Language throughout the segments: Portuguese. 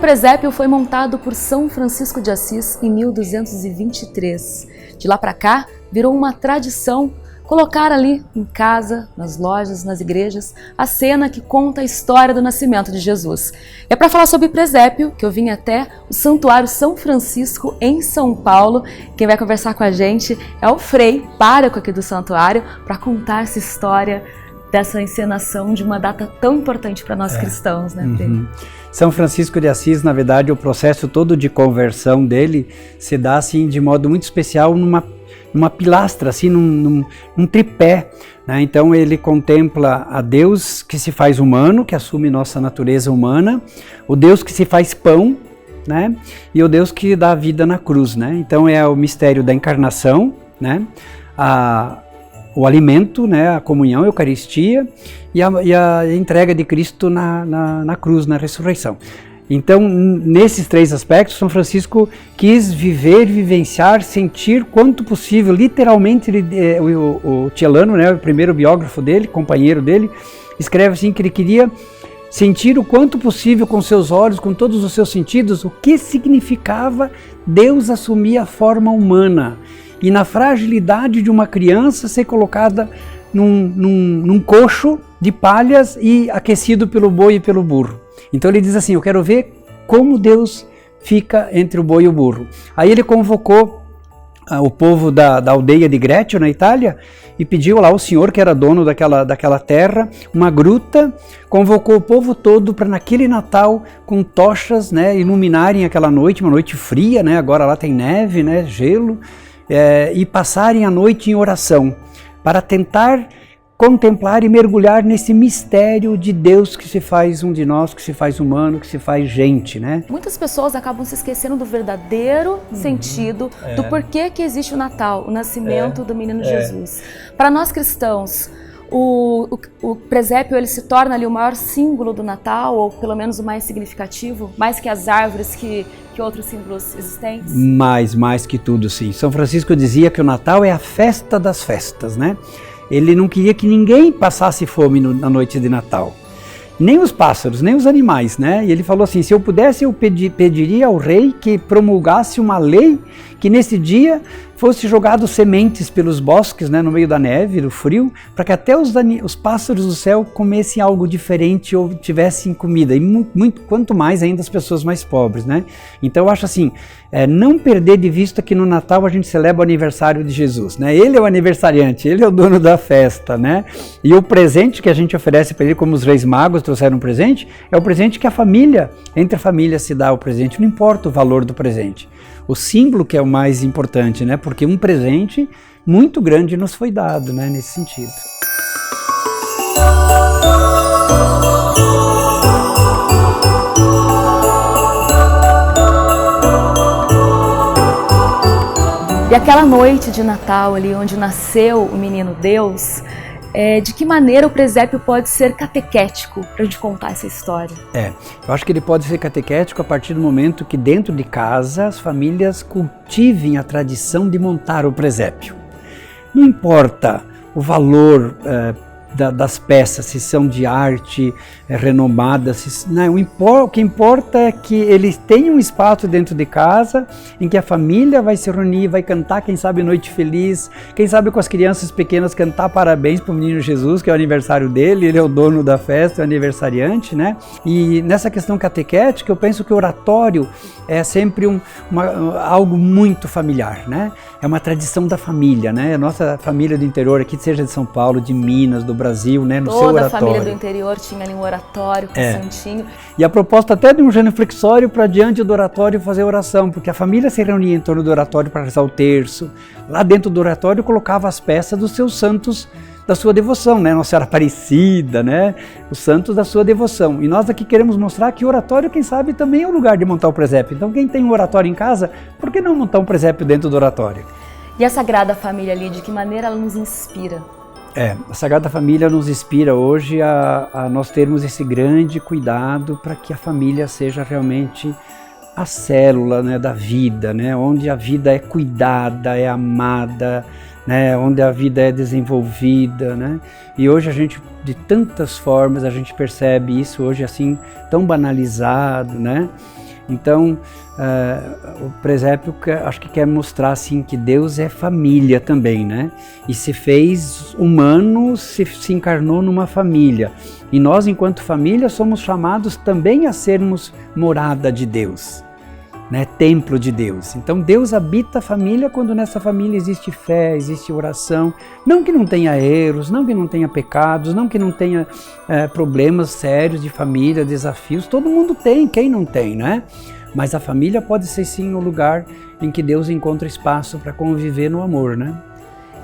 presépio foi montado por São Francisco de Assis em 1223. De lá para cá, virou uma tradição colocar ali em casa, nas lojas, nas igrejas, a cena que conta a história do nascimento de Jesus. É para falar sobre presépio que eu vim até o Santuário São Francisco, em São Paulo. Quem vai conversar com a gente é o Frei, pároco aqui do santuário, para contar essa história dessa encenação de uma data tão importante para nós cristãos, né, Frei? São Francisco de Assis, na verdade, o processo todo de conversão dele se dá assim de modo muito especial numa pilastra, assim, num tripé, né? Então ele contempla a Deus que se faz humano, que assume nossa natureza humana, o Deus que se faz pão, né? E o Deus que dá vida na cruz, né? Então é o mistério da encarnação, né? O alimento, né? A comunhão, a Eucaristia e a entrega de Cristo na cruz, na ressurreição. Então, nesses três aspectos, São Francisco quis viver, vivenciar, sentir quanto possível. Literalmente, o Celano, né, o primeiro biógrafo dele, companheiro dele, escreve assim que ele queria sentir o quanto possível com seus olhos, com todos os seus sentidos, o que significava Deus assumir a forma humana e na fragilidade de uma criança ser colocada num coxo de palhas e aquecido pelo boi e pelo burro. Então ele diz assim, eu quero ver como Deus fica entre o boi e o burro. Aí ele convocou o povo da aldeia de Greccio, na Itália, e pediu lá ao senhor, que era dono daquela terra, uma gruta, convocou o povo todo para naquele Natal, com tochas, né, iluminarem aquela noite, uma noite fria, né, agora lá tem neve, né, gelo, e passarem a noite em oração, para tentar contemplar e mergulhar nesse mistério de Deus que se faz um de nós, que se faz humano, que se faz gente, né? Muitas pessoas acabam se esquecendo do verdadeiro sentido do porquê que existe o Natal, o nascimento do menino Jesus. Para nós cristãos, o presépio ele se torna ali o maior símbolo do Natal, ou pelo menos o mais significativo, mais que as árvores, que outros símbolos existentes? Mais que tudo, sim. São Francisco dizia que o Natal é a festa das festas, né? Ele não queria que ninguém passasse fome na noite de Natal. Nem os pássaros, nem os animais, né? E ele falou assim, se eu pudesse, eu pediria ao rei que promulgasse uma lei que nesse dia fosse jogado sementes pelos bosques, né, no meio da neve, do frio, para que até os pássaros do céu comessem algo diferente ou tivessem comida, e quanto mais ainda as pessoas mais pobres, né? Então eu acho assim, não perder de vista que no Natal a gente celebra o aniversário de Jesus, né? Ele é o aniversariante, ele é o dono da festa, né? E o presente que a gente oferece para ele, como os Reis Magos trouxeram um presente, é o presente que entre a família se dá o presente, não importa o valor do presente. O símbolo que é o mais importante, né? Porque um presente muito grande nos foi dado, né? Nesse sentido. E aquela noite de Natal ali, onde nasceu o menino Deus, de que maneira o presépio pode ser catequético para a gente contar essa história? Eu acho que ele pode ser catequético a partir do momento que dentro de casa as famílias cultivem a tradição de montar o presépio. Não importa o valor das peças, se são de arte renomadas, o que importa é que eles tenham um espaço dentro de casa em que a família vai se reunir, vai cantar, quem sabe Noite Feliz, quem sabe com as crianças pequenas cantar parabéns para o menino Jesus, que é o aniversário dele, ele é o dono da festa, é o aniversariante, né? E nessa questão catequética eu penso que o oratório é sempre algo muito familiar, né? É uma tradição da família, né? A nossa família do interior aqui, seja de São Paulo, de Minas, do Brasil, né? No seu oratório. Toda a família do interior tinha ali um oratório com santinho. E a proposta até de um genuflexório para diante do oratório fazer oração, porque a família se reunia em torno do oratório para rezar o terço. Lá dentro do oratório colocava as peças dos seus santos da sua devoção, né? Nossa Senhora Aparecida, né? Os santos da sua devoção. E nós aqui queremos mostrar que o oratório, quem sabe, também é o lugar de montar o presépio. Então quem tem um oratório em casa, por que não montar um presépio dentro do oratório? E a Sagrada Família ali, de que maneira ela nos inspira? A Sagrada Família nos inspira hoje a nós termos esse grande cuidado para que a família seja realmente a célula, né, da vida, né, onde a vida é cuidada, é amada, né, onde a vida é desenvolvida, né? E hoje a gente, de tantas formas, a gente percebe isso hoje assim, tão banalizado, né? Então, o presépio acho que quer mostrar assim que Deus é família também, né? E se fez humano, se encarnou numa família. E nós, enquanto família, somos chamados também a sermos morada de Deus, né? Templo de Deus. Então Deus habita a família quando nessa família existe fé, existe oração. Não que não tenha erros, não que não tenha pecados, não que não tenha problemas sérios de família, desafios. Todo mundo tem, quem não tem, né? Mas a família pode ser sim o lugar em que Deus encontra espaço para conviver no amor, né?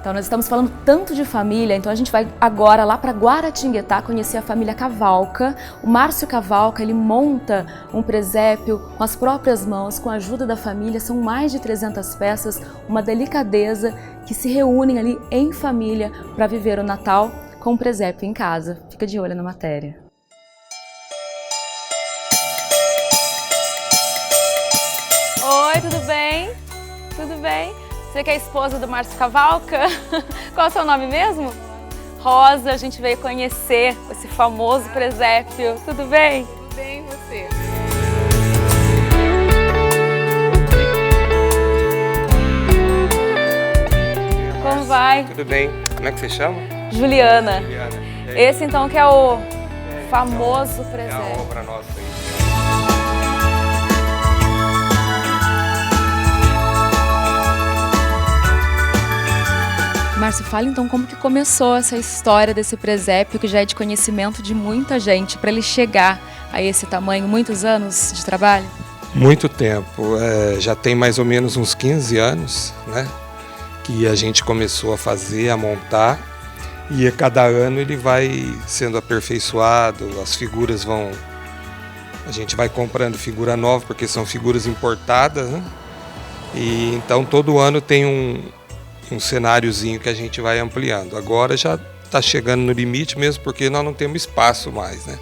Então nós estamos falando tanto de família, então a gente vai agora lá para Guaratinguetá conhecer a família Cavalca. O Márcio Cavalca, ele monta um presépio com as próprias mãos, com a ajuda da família. São mais de 300 peças, uma delicadeza, que se reúnem ali em família para viver o Natal com o presépio em casa. Fica de olho na matéria. Oi, tudo bem? Tudo bem? Você que é a esposa do Márcio Cavalca? Qual é o seu nome mesmo? Rosa, a gente veio conhecer esse famoso presépio. Tudo bem? Tudo bem, e você? Como vai? Tudo bem. Como é que você chama? Juliana. Juliana. Esse então que é o famoso É a presépio. obra nossa aí. Márcio, fala então como que começou essa história desse presépio que já é de conhecimento de muita gente, para ele chegar a esse tamanho, muitos anos de trabalho? Muito tempo. Já tem mais ou menos uns 15 anos, né? Que a gente começou a fazer, a montar. E a cada ano ele vai sendo aperfeiçoado, as figuras vão... A gente vai comprando figura nova, porque são figuras importadas, né? E então todo ano tem um cenáriozinho que a gente vai ampliando. Agora já está chegando no limite mesmo, porque nós não temos espaço mais, né?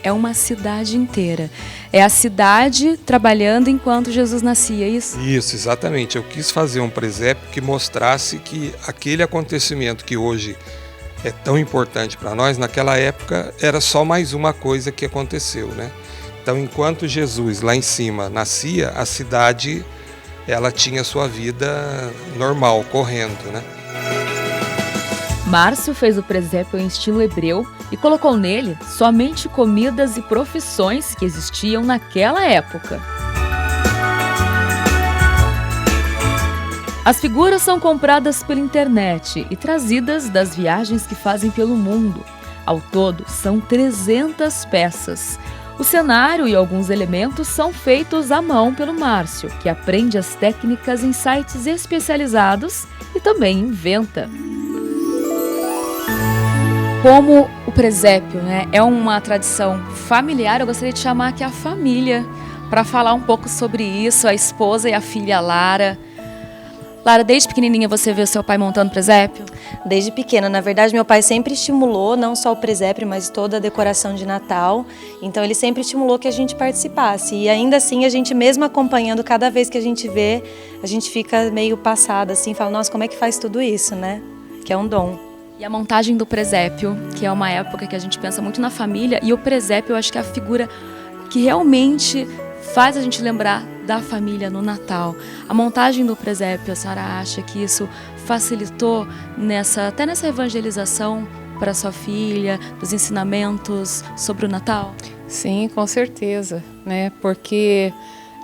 É uma cidade inteira. É a cidade trabalhando enquanto Jesus nascia, é isso? Isso, exatamente. Eu quis fazer um presépio que mostrasse que aquele acontecimento que hoje é tão importante para nós, naquela época era só mais uma coisa que aconteceu, né? Então, enquanto Jesus lá em cima nascia, a cidade ela tinha sua vida normal, correndo, né? Márcio fez o presépio em estilo hebreu e colocou nele somente comidas e profissões que existiam naquela época. As figuras são compradas pela internet e trazidas das viagens que fazem pelo mundo. Ao todo, são 300 peças. O cenário e alguns elementos são feitos à mão pelo Márcio, que aprende as técnicas em sites especializados e também inventa. Como o presépio, né, é uma tradição familiar, eu gostaria de chamar aqui a família para falar um pouco sobre isso, a esposa e a filha Lara. Lara, desde pequenininha você vê o seu pai montando presépio? Desde pequena, na verdade, meu pai sempre estimulou não só o presépio, mas toda a decoração de Natal. Então ele sempre estimulou que a gente participasse. E ainda assim, a gente mesmo acompanhando, cada vez que a gente vê, a gente fica meio passada assim, fala, nossa, como é que faz tudo isso, né? Que é um dom. E a montagem do presépio, que é uma época que a gente pensa muito na família, e o presépio eu acho que é a figura que realmente faz a gente lembrar da família no Natal. A montagem do presépio, a senhora acha que isso facilitou até nessa evangelização para sua filha, dos ensinamentos sobre o Natal? Sim, com certeza, né? Porque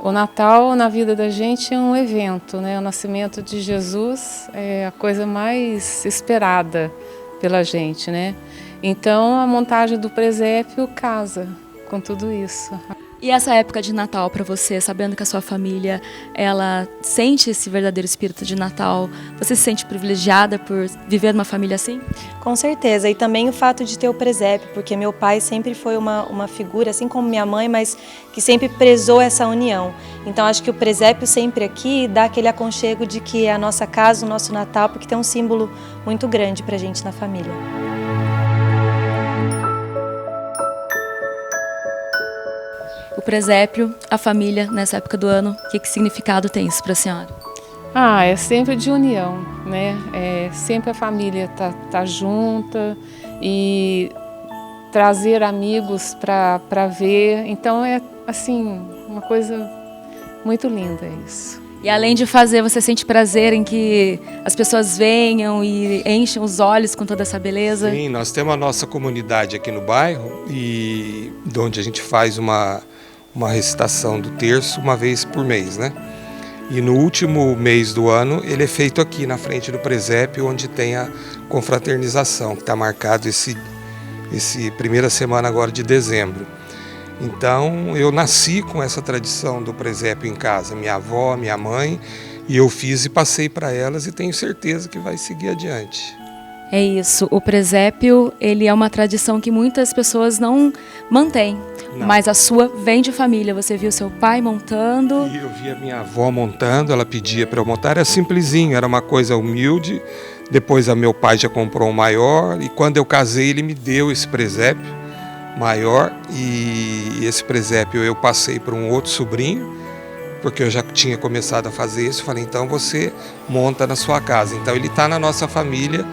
o Natal na vida da gente é um evento, né? O nascimento de Jesus é a coisa mais esperada pela gente, né? Então a montagem do presépio casa com tudo isso. E essa época de Natal para você, sabendo que a sua família, ela sente esse verdadeiro espírito de Natal, você se sente privilegiada por viver numa família assim? Com certeza, e também o fato de ter o presépio, porque meu pai sempre foi uma figura, assim como minha mãe, mas que sempre prezou essa união. Então acho que o presépio sempre aqui dá aquele aconchego de que é a nossa casa, o nosso Natal, porque tem um símbolo muito grande pra gente na família. O presépio, a família, nessa época do ano, que significado tem isso para a senhora? É sempre de união, né? Sempre a família tá junta e trazer amigos para ver. Então é assim uma coisa muito lindo isso. E além de fazer, você sente prazer em que as pessoas venham e enchem os olhos com toda essa beleza? Sim, nós temos a nossa comunidade aqui no bairro, e onde a gente faz uma recitação do terço uma vez por mês, né? E no último mês do ano ele é feito aqui na frente do presépio, onde tem a confraternização, que está marcado esse primeira semana agora de dezembro. Então eu nasci com essa tradição do presépio em casa, minha avó, minha mãe, e eu fiz e passei para elas, e tenho certeza que vai seguir adiante. É isso, o presépio ele é uma tradição que muitas pessoas não mantêm, mas a sua vem de família. Você viu seu pai montando? E eu vi a minha avó montando, ela pedia para eu montar, era simplesinho, era uma coisa humilde. Depois meu pai já comprou um maior, e quando eu casei ele me deu esse presépio maior, e esse presépio eu passei para um outro sobrinho, porque eu já tinha começado a fazer isso. Falei, então você monta na sua casa. Então ele está na nossa família,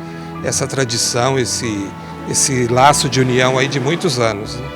essa tradição, esse laço de união aí de muitos anos, né?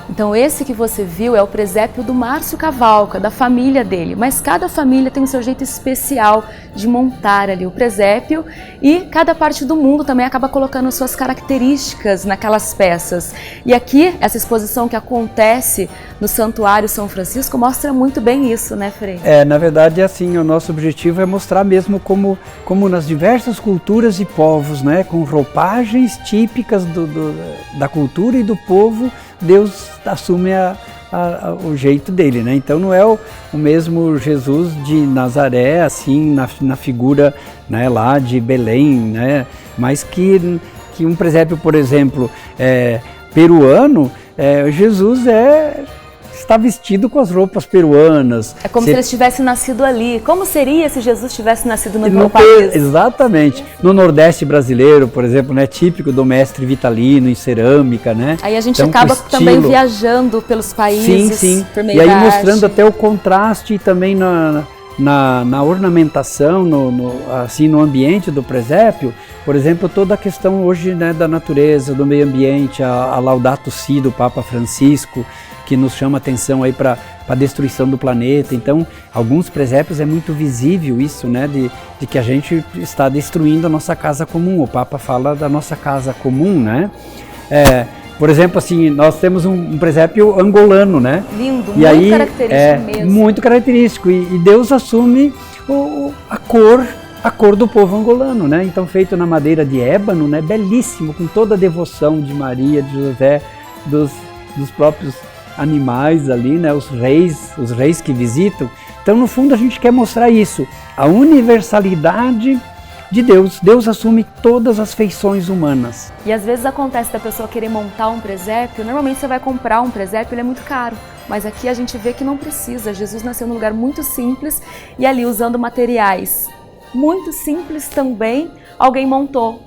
Então esse que você viu é o presépio do Márcio Cavalca, da família dele, mas cada família tem o seu jeito especial de montar ali o presépio, e cada parte do mundo também acaba colocando suas características naquelas peças. E aqui, essa exposição que acontece no Santuário São Francisco mostra muito bem isso, né, Frei? Na verdade, assim, o nosso objetivo é mostrar mesmo como nas diversas culturas e povos, né, com roupagens típicas da cultura e do povo, Deus assume o jeito dele, né? Então não é o mesmo Jesus de Nazaré, assim, na figura, né, lá de Belém, né? Mas que um presépio, por exemplo, peruano, Jesus está vestido com as roupas peruanas. É como se ele tivesse nascido ali. Como seria se Jesus tivesse nascido no meu país? Exatamente. No Nordeste brasileiro, por exemplo, né, típico do mestre Vitalino em cerâmica, né? Aí a gente acaba também viajando pelos países. Sim. Por meio e aí da mostrando arte. até o contraste também na ornamentação, assim, no ambiente do presépio. Por exemplo, toda a questão hoje, né, da natureza, do meio ambiente, a Laudato Si do Papa Francisco, que nos chama atenção aí para a destruição do planeta. Então, alguns presépios é muito visível isso, né, de que a gente está destruindo a nossa casa comum. O Papa fala da nossa casa comum, né? Por exemplo, assim, nós temos um presépio angolano, né? Lindo, e muito aí, característico mesmo. Muito característico. E Deus assume a cor do povo angolano, né? Então, feito na madeira de ébano, né? Belíssimo, com toda a devoção de Maria, de José, dos próprios animais ali, né? Os reis que visitam. Então, no fundo, a gente quer mostrar isso, a universalidade de Deus. Deus assume todas as feições humanas. E às vezes acontece da pessoa querer montar um presépio. Normalmente você vai comprar um presépio, ele é muito caro. Mas aqui a gente vê que não precisa. Jesus nasceu num lugar muito simples, e ali, usando materiais muito simples também, alguém montou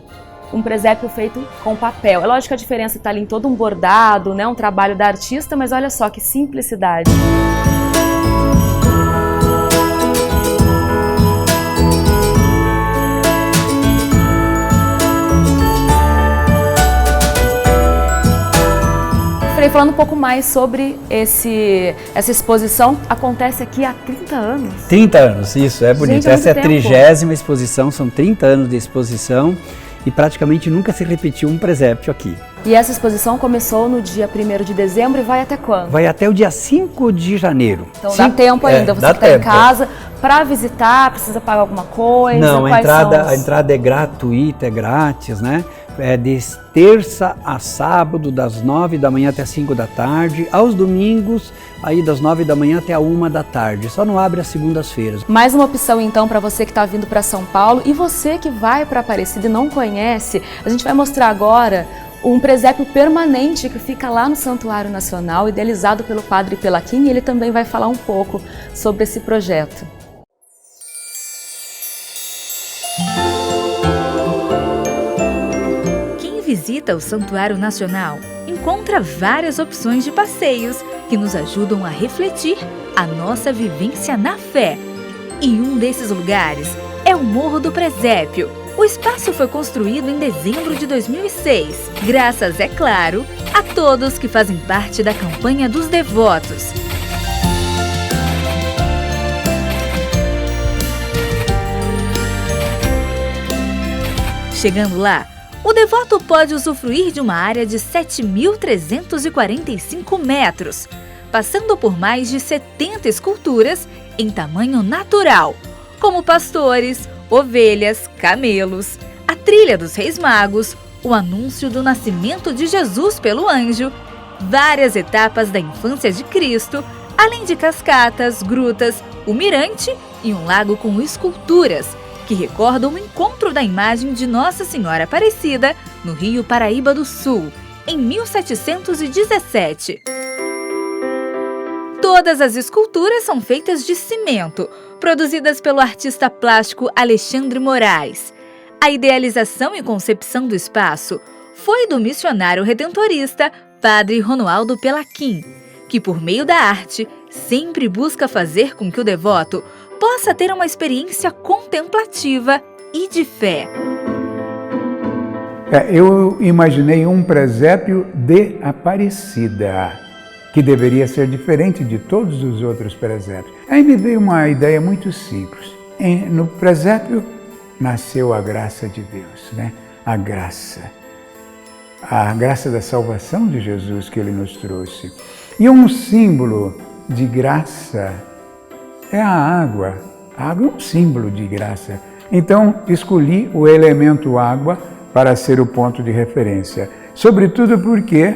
um presépio feito com papel. É lógico que a diferença está ali em todo um bordado, né, um trabalho da artista, mas olha só que simplicidade. Falando um pouco mais sobre essa exposição, acontece aqui há 30 anos. 30 anos, isso, é bonito. Gente, essa é a tempo. 30ª exposição, são 30 anos de exposição e praticamente nunca se repetiu um presépio aqui. E essa exposição começou no dia 1º de dezembro e vai até quando? Vai até o dia 5 de janeiro. Então dá tempo ainda, você que está em casa, para visitar, precisa pagar alguma coisa? Não, a entrada é gratuita, é grátis, né? É de terça a sábado, das 9 da manhã até as 5 da tarde, aos domingos, aí das 9 da manhã até a 1 da tarde, só não abre às segundas-feiras. Mais uma opção então para você que está vindo para São Paulo, e você que vai para Aparecida e não conhece, a gente vai mostrar agora um presépio permanente que fica lá no Santuário Nacional, idealizado pelo Padre Pelaquim, e ele também vai falar um pouco sobre esse projeto. visita o Santuário Nacional, encontra várias opções de passeios que nos ajudam a refletir a nossa vivência na fé. E um desses lugares é o Morro do Presépio. O espaço foi construído em dezembro de 2006, graças, é claro, a todos que fazem parte da campanha dos devotos. Chegando lá, o devoto pode usufruir de uma área de 7.345 metros, passando por mais de 70 esculturas em tamanho natural, como pastores, ovelhas, camelos, a trilha dos Reis Magos, o anúncio do nascimento de Jesus pelo anjo, várias etapas da infância de Cristo, além de cascatas, grutas, o mirante e um lago com esculturas, que recordam o encontro da imagem de Nossa Senhora Aparecida no Rio Paraíba do Sul, em 1717. Todas as esculturas são feitas de cimento, produzidas pelo artista plástico Alexandre Moraes. A idealização e concepção do espaço foi do missionário redentorista Padre Ronoaldo Pelaquim, que por meio da arte sempre busca fazer com que o devoto possa ter uma experiência contemplativa e de fé. Eu imaginei um presépio de Aparecida, que deveria ser diferente de todos os outros presépios. Aí me veio uma ideia muito simples. No presépio nasceu a graça de Deus, né? A graça da salvação de Jesus que Ele nos trouxe. E um símbolo de graça é a água. A água é um símbolo de graça. Então, escolhi o elemento água para ser o ponto de referência. Sobretudo porque,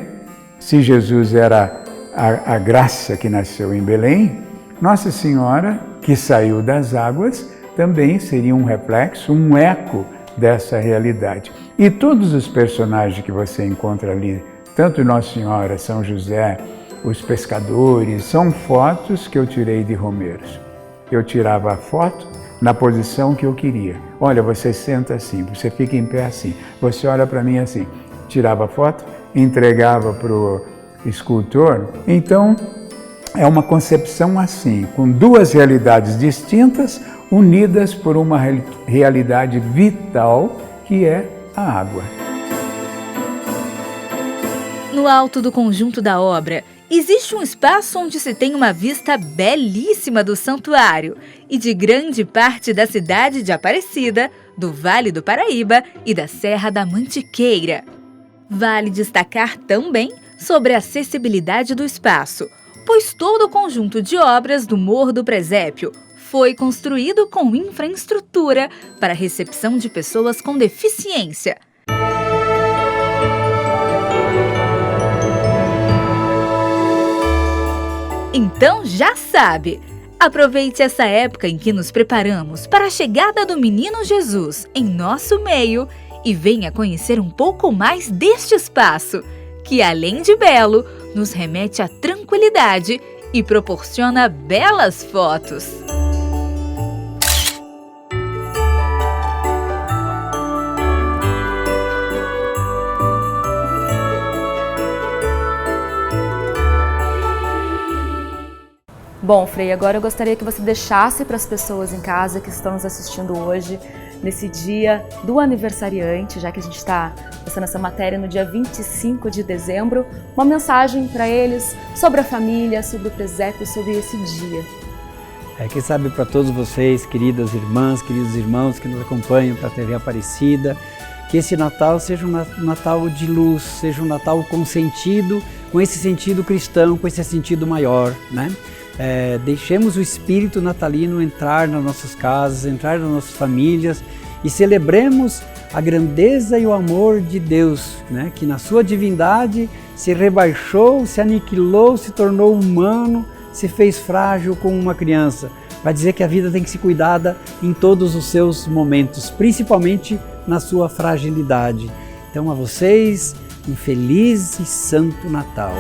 se Jesus era a graça que nasceu em Belém, Nossa Senhora, que saiu das águas, também seria um reflexo, um eco dessa realidade. E todos os personagens que você encontra ali, tanto Nossa Senhora, São José, os pescadores, são fotos que eu tirei de Romeiros. Eu tirava a foto na posição que eu queria. Olha, você senta assim, você fica em pé assim, você olha para mim assim. Tirava a foto, entregava para o escultor. Então, é uma concepção assim, com duas realidades distintas, unidas por uma realidade vital, que é a água. No alto do conjunto da obra, existe um espaço onde se tem uma vista belíssima do santuário e de grande parte da cidade de Aparecida, do Vale do Paraíba e da Serra da Mantiqueira. Vale destacar também sobre a acessibilidade do espaço, pois todo o conjunto de obras do Morro do Presépio foi construído com infraestrutura para a recepção de pessoas com deficiência. Então já sabe, aproveite essa época em que nos preparamos para a chegada do Menino Jesus em nosso meio e venha conhecer um pouco mais deste espaço, que além de belo, nos remete à tranquilidade e proporciona belas fotos. Bom, Frei, agora eu gostaria que você deixasse para as pessoas em casa que estão nos assistindo hoje, nesse dia do aniversariante, já que a gente está passando essa matéria no dia 25 de dezembro, uma mensagem para eles sobre a família, sobre o presépio, sobre esse dia. Quem sabe para todos vocês, queridas irmãs, queridos irmãos que nos acompanham para a TV Aparecida, que esse Natal seja um Natal de luz, seja um Natal com sentido, com esse sentido cristão, com esse sentido maior, né? Deixemos o espírito natalino entrar nas nossas casas, entrar nas nossas famílias e celebremos a grandeza e o amor de Deus, né? Que na sua divindade se rebaixou, se aniquilou, se tornou humano, se fez frágil como uma criança, para dizer que a vida tem que ser cuidada em todos os seus momentos, principalmente na sua fragilidade. Então a vocês, um feliz e santo Natal.